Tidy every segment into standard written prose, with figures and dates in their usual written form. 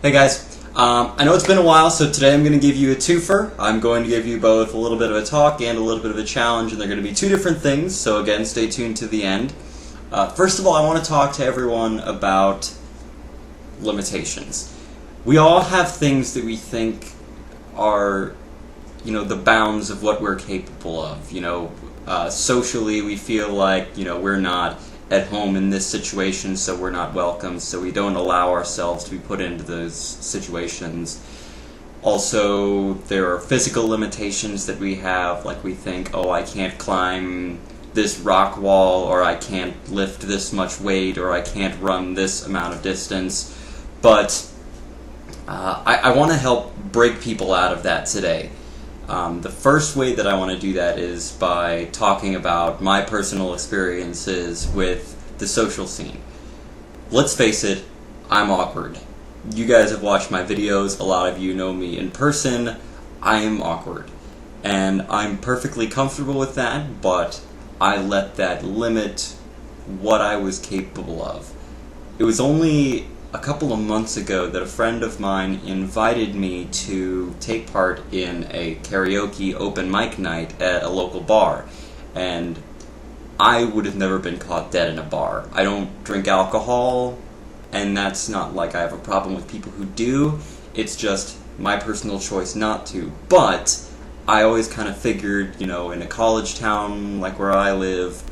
Hey guys, I know it's been a while, so today I'm going to give you a twofer. I'm going to give you both a little bit of a talk and a little bit of a challenge, and they're going to be two different things, so again, stay tuned to the end. First of all, I want to talk to everyone about limitations. We all have things that we think are, the bounds of what we're capable of. Socially, we feel like, we're not at home in this situation, so we're not welcome, so we don't allow ourselves to be put into those situations. Also, there are physical limitations that we have, like we think, oh, I can't climb this rock wall, or I can't lift this much weight, or I can't run this amount of distance. But I want to help break people out of that today. The first way that I want to do that is by talking about my personal experiences with the social scene. Let's face it, I'm awkward. You guys have watched my videos, a lot of you know me in person. I am awkward. And I'm perfectly comfortable with that, but I let that limit what I was capable of. It was only a couple of months ago that a friend of mine invited me to take part in a karaoke open mic night at a local bar, and I would have never been caught dead in a bar. I don't drink alcohol, and that's not like I have a problem with people who do, it's just my personal choice not to. But I always kind of figured, in a college town like where I live,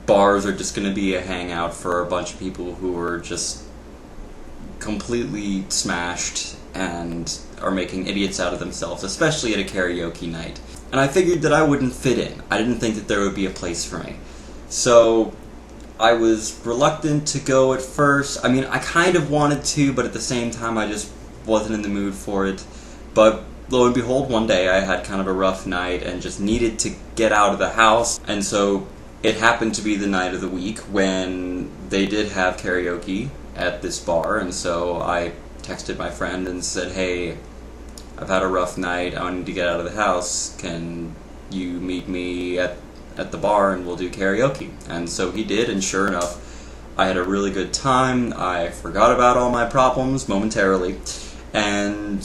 bars are just going to be a hangout for a bunch of people who are just completely smashed and are making idiots out of themselves, especially at a karaoke night. And I figured that I wouldn't fit in. I didn't think that there would be a place for me. So I was reluctant to go at first. I mean, I kind of wanted to, but at the same time I just wasn't in the mood for it. But lo and behold, one day I had kind of a rough night and just needed to get out of the house, and so it happened to be the night of the week when they did have karaoke at this bar, and so I texted my friend and said, hey, I've had a rough night, I need to get out of the house, can you meet me at the bar and we'll do karaoke? And so he did, and sure enough, I had a really good time. I forgot about all my problems momentarily, and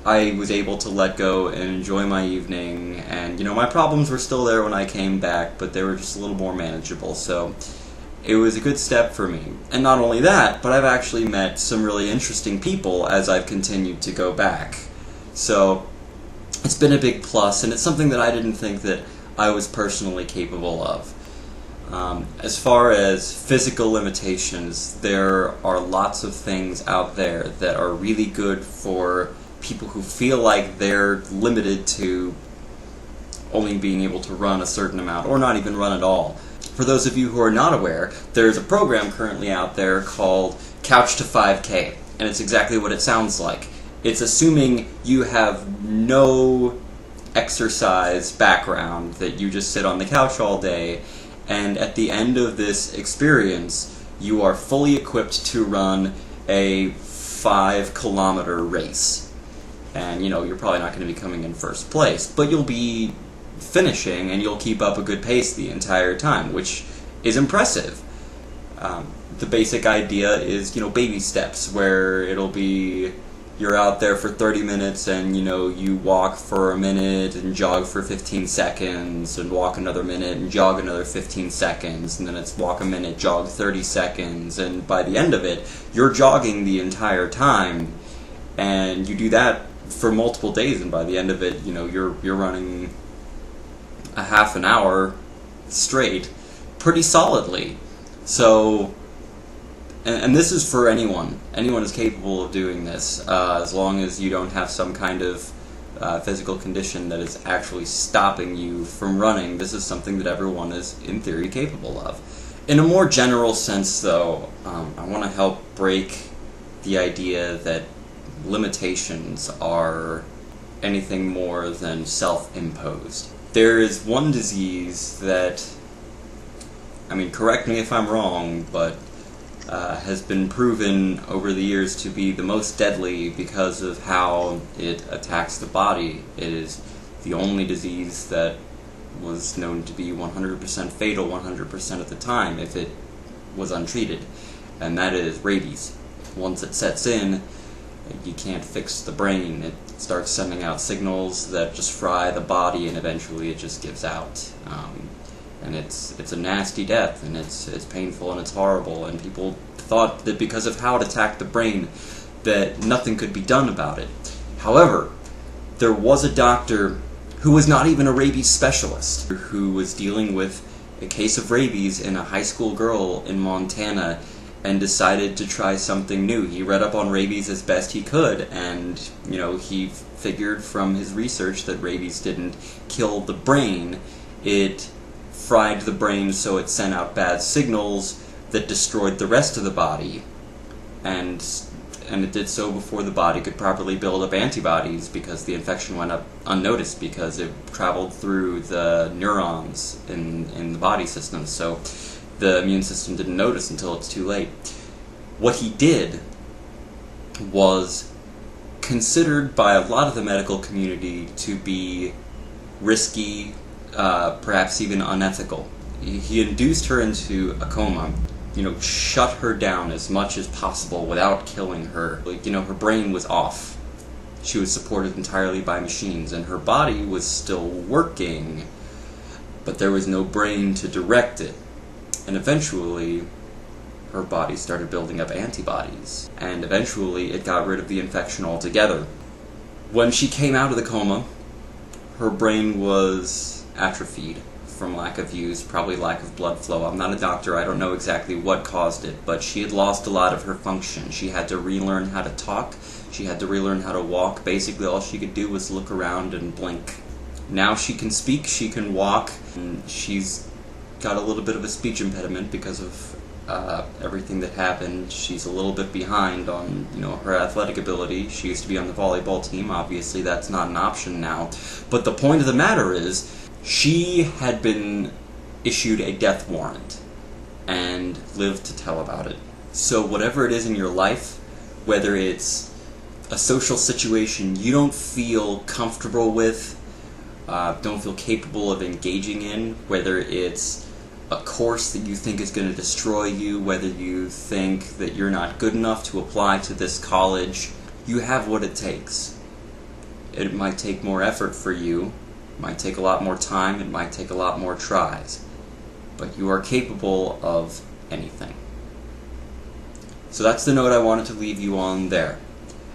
I was able to let go and enjoy my evening, and my problems were still there when I came back, but they were just a little more manageable, so it was a good step for me. And not only that, but I've actually met some really interesting people as I've continued to go back. So it's been a big plus, and it's something that I didn't think that I was personally capable of. As far as physical limitations, there are lots of things out there that are really good for people who feel like they're limited to only being able to run a certain amount, or not even run at all. For those of you who are not aware, there's a program currently out there called Couch to 5K, and it's exactly what it sounds like. It's assuming you have no exercise background, that you just sit on the couch all day, and at the end of this experience, you are fully equipped to run a 5-kilometer race. And, you're probably not going to be coming in first place, but you'll be finishing, and you'll keep up a good pace the entire time, which is impressive. The basic idea is, baby steps, where it'll be, you're out there for 30 minutes, and, you walk for a minute, and jog for 15 seconds, and walk another minute, and jog another 15 seconds, and then it's walk a minute, jog 30 seconds, and by the end of it, you're jogging the entire time, and you do that for multiple days, and by the end of it, you're running a half an hour straight pretty solidly. So, and this is for anyone. Anyone is capable of doing this, as long as you don't have some kind of physical condition that is actually stopping you from running. This is something that everyone is, in theory, capable of. In a more general sense, though, I want to help break the idea that limitations are anything more than self-imposed. There is one disease that, correct me if I'm wrong, but has been proven over the years to be the most deadly because of how it attacks the body. It is the only disease that was known to be 100% fatal 100% of the time if it was untreated, and that is rabies. once it sets in, you can't fix the brain. It starts sending out signals that just fry the body, and eventually it just gives out. And it's a nasty death, and it's painful, and it's horrible, and people thought that because of how it attacked the brain that nothing could be done about it. However, there was a doctor who was not even a rabies specialist, who was dealing with a case of rabies in a high school girl in Montana, and decided to try something new. He read up on rabies as best he could, and he figured from his research that rabies didn't kill the brain. It fried the brain so it sent out bad signals that destroyed the rest of the body, and it did so before the body could properly build up antibodies, because the infection went up unnoticed because it traveled through the neurons in the body system, so the immune system didn't notice until it's too late. What he did was considered by a lot of the medical community to be risky, perhaps even unethical. He induced her into a coma, shut her down as much as possible without killing her. Her brain was off. She was supported entirely by machines, and her body was still working, but there was no brain to direct it. And eventually, her body started building up antibodies, and eventually it got rid of the infection altogether. When she came out of the coma, her brain was atrophied from lack of use, probably lack of blood flow. I'm not a doctor, I don't know exactly what caused it, but she had lost a lot of her function. She had to relearn how to talk, she had to relearn how to walk. Basically all she could do was look around and blink. Now she can speak, she can walk, and she's got a little bit of a speech impediment because of everything that happened. She's a little bit behind on her athletic ability. She used to be on the volleyball team. Obviously that's not an option now. But the point of the matter is, she had been issued a death warrant and lived to tell about it. So whatever it is in your life, whether it's a social situation you don't feel comfortable with, don't feel capable of engaging in, whether it's a course that you think is going to destroy you, whether you think that you're not good enough to apply to this college, you have what it takes. It might take more effort for you, it might take a lot more time, it might take a lot more tries, but you are capable of anything. So that's the note I wanted to leave you on there.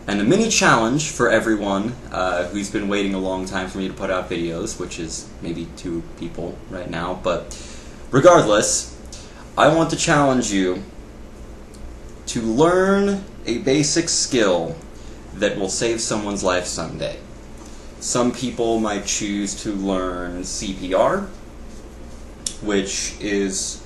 And a mini challenge for everyone who's been waiting a long time for me to put out videos, which is maybe 2 people right now, but regardless, I want to challenge you to learn a basic skill that will save someone's life someday. Some people might choose to learn CPR, which is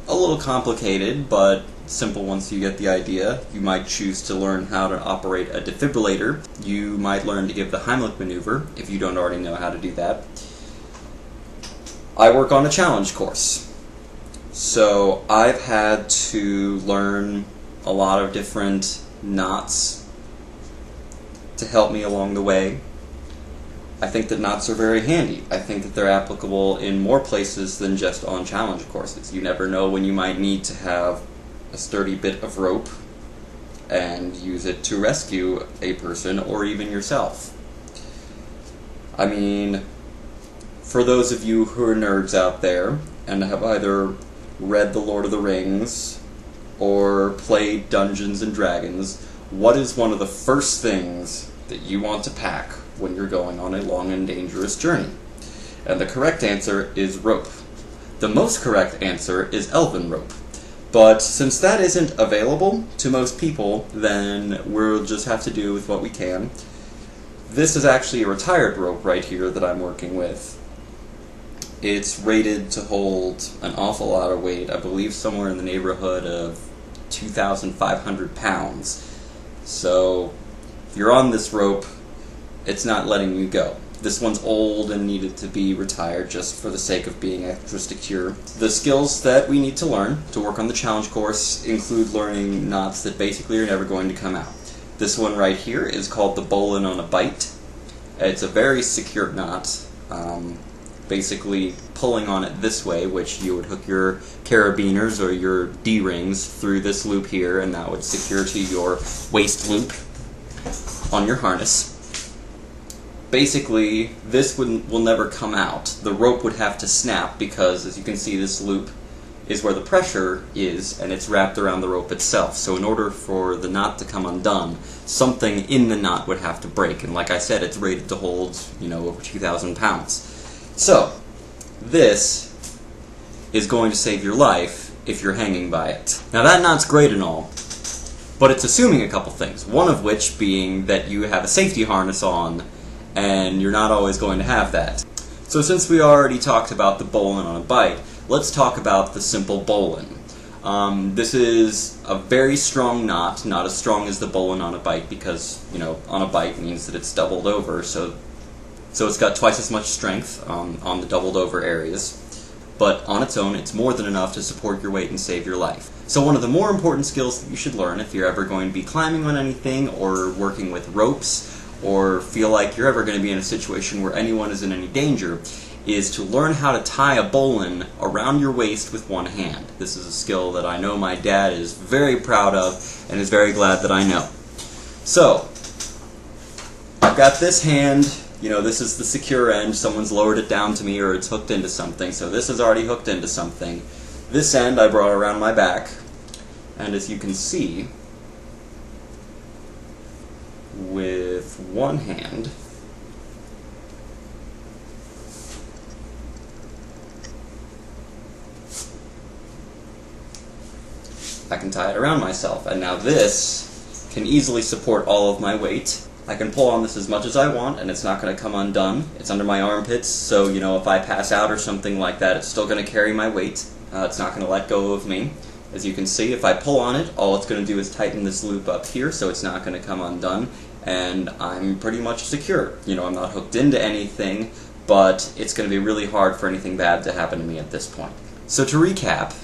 a little complicated, but simple once you get the idea. You might choose to learn how to operate a defibrillator. You might learn to give the Heimlich maneuver, if you don't already know how to do that. I work on a challenge course, so I've had to learn a lot of different knots to help me along the way. I think that knots are very handy. I think that they're applicable in more places than just on challenge courses. You never know when you might need to have a sturdy bit of rope and use it to rescue a person or even yourself. I mean, for those of you who are nerds out there and have either read The Lord of the Rings or played Dungeons and Dragons, what is one of the first things that you want to pack when you're going on a long and dangerous journey? And the correct answer is rope. The most correct answer is elven rope. But since that isn't available to most people, then we'll just have to do with what we can. This is actually a retired rope right here that I'm working with. It's rated to hold an awful lot of weight, I believe somewhere in the neighborhood of 2,500 pounds. So if you're on this rope, it's not letting you go. This one's old and needed to be retired just for the sake of being extra secure. The skills that we need to learn to work on the challenge course include learning knots that basically are never going to come out. This one right here is called the bowline on a bite. It's a very secure knot. basically pulling on it this way, which you would hook your carabiners or your D-rings through this loop here, and that would secure to your waist loop on your harness. Basically, this will never come out. The rope would have to snap because, as you can see, this loop is where the pressure is, and it's wrapped around the rope itself. So in order for the knot to come undone, something in the knot would have to break. And like I said, it's rated to hold, over 2,000 pounds. So, this is going to save your life if you're hanging by it. Now that knot's great and all, but it's assuming a couple things. One of which being that you have a safety harness on, and you're not always going to have that. So since we already talked about the bowline on a bite, let's talk about the simple bowline. This is a very strong knot, not as strong as the bowline on a bite because, on a bite means that it's doubled over, so it's got twice as much strength on the doubled over areas. But on its own, it's more than enough to support your weight and save your life. So one of the more important skills that you should learn if you're ever going to be climbing on anything or working with ropes or feel like you're ever going to be in a situation where anyone is in any danger is to learn how to tie a bowline around your waist with one hand. This is a skill that I know my dad is very proud of and is very glad that I know. So, I've got this hand, this is the secure end, someone's lowered it down to me or it's hooked into something, so this is already hooked into something. This end I brought around my back, and as you can see, with one hand, I can tie it around myself, and now this can easily support all of my weight. I can pull on this as much as I want, and it's not going to come undone. It's under my armpits, so if I pass out or something like that, it's still going to carry my weight. It's not going to let go of me. As you can see, if I pull on it, all it's going to do is tighten this loop up here, so it's not going to come undone, and I'm pretty much secure. I'm not hooked into anything, but it's going to be really hard for anything bad to happen to me at this point. So to recap,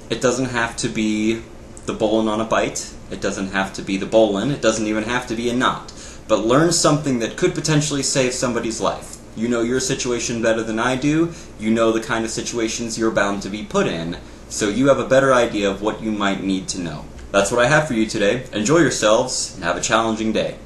it doesn't have to be the bowline on a bite, it doesn't have to be the bowline, it doesn't even have to be a knot, but learn something that could potentially save somebody's life. You know your situation better than I do, you know the kind of situations you're bound to be put in, so you have a better idea of what you might need to know. That's what I have for you today. Enjoy yourselves, and have a challenging day.